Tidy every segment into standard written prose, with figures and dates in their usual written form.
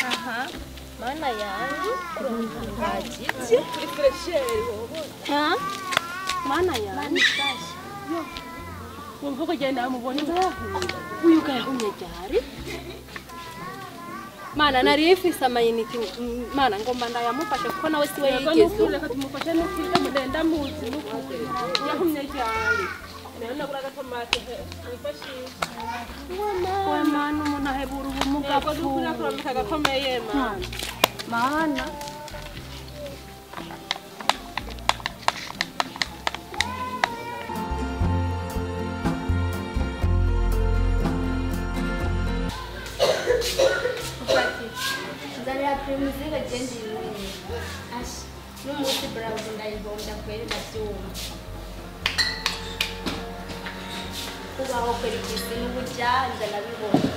Aha. Mana yangu. Ngajitse kuri fresheri wowe. Ha? Mana yangu. Yo. Wumva ko genda amubona uyu gahumye cyari. Mana nari ifise amayinite mana ngomba ndayamufashe kuko nawe siwe yigeze. Reka tumufashe n'ukuri ndamudenda muzi n'ukuri. Yahumye cyari. Rero nagura gatomate wifashisha. We mana umuntu ahebura ubumuga bwo kugura kurambika gakomeye mana. Mana. Music agenda ash no musi browse ndayibonda kweli navyuma kubaho kweli kisi n'ubujanja nabibona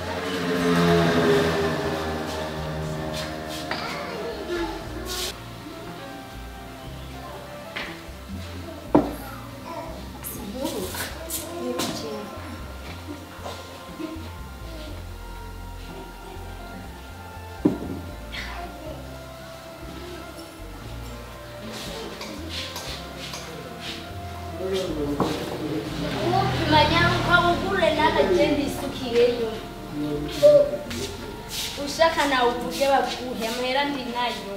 ushaka na uvuge bakuhe amahera ndi nayo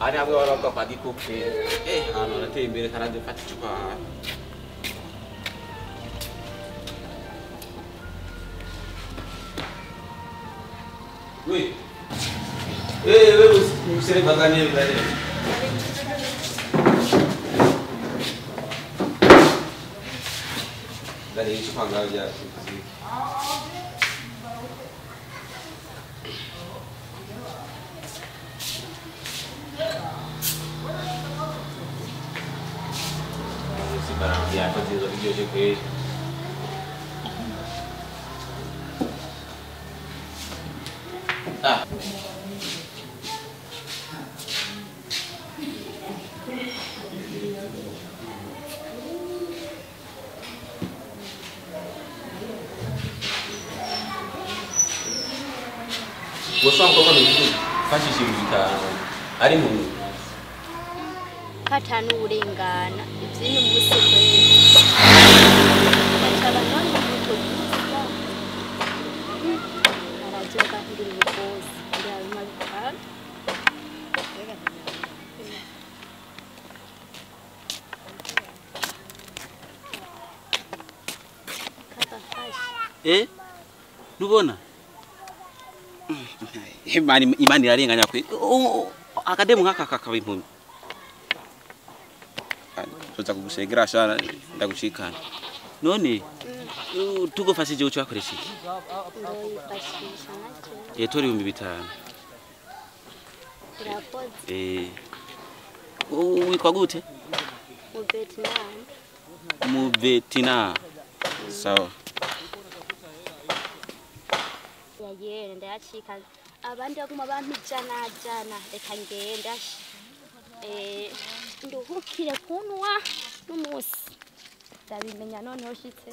Ari hamwe waravuga kwa gikupe hano nateye imbere karande fata icupa Oui. Vous serez pas gagné, vous allez. Vous allez, je prends la vie. C'est pas la vie, à côté de la vidéo, j'ai fait. Ah. Gosong kok kan itu kasih sih kita hari minggu. katanu urengana ivyino musi kweli cyaba none muto gusa arajoka ndiri ubukozi ndawe mabikara Nubona? Imani irarenganya kwe. Akademu nkaka kakabimpunyi. Soza kugusegera shana ndagucikana. None tugofashije uco akoresha iki? ndoyifashisha nacyo Tori 5,000. irakoze Witwa gute? mu Vietnam Mu Vietnam. Sawa. yagenda ndayacika abandi baguma bampijana reka ngenda nduhukire kunwa n'umusi ndabimenya noneho shitse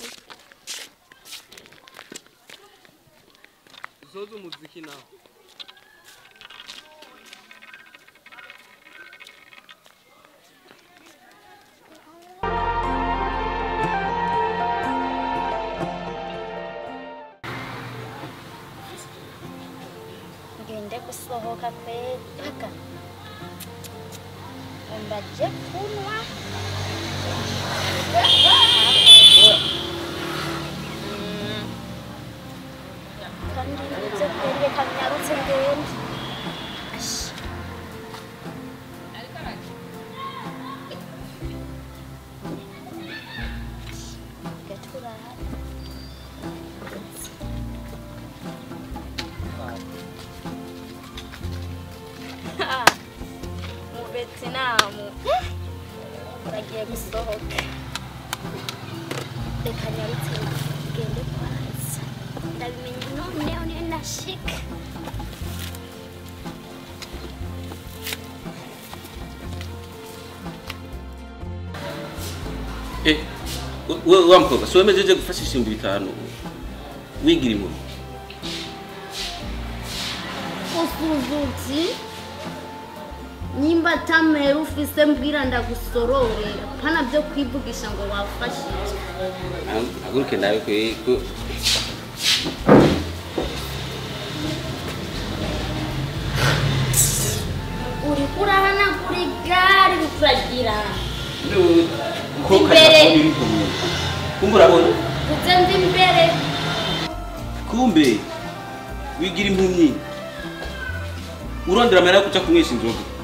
Zozo umuziki nawe ngende gusohoka kwega ndaje kunwa kandi nze kwenge kanyarutse ngende gatura mu Vietnam bagiye gusohoka reka nyarutse ngende kwanza ndabimenya none ndashika. wa mukobwa so wemejeje gufashisha 5,000 wigira impuhwe Usuzuki nimba tamera ufise mbwira ndagusororera pana byo kwivugisha ngo wafashije aguruke nawe ko uri kurahana kuri gari bikagira ko kari kumbura bona uzenze imbere kumbe wigira impumyi urondera amera kuca kumwisha inzoga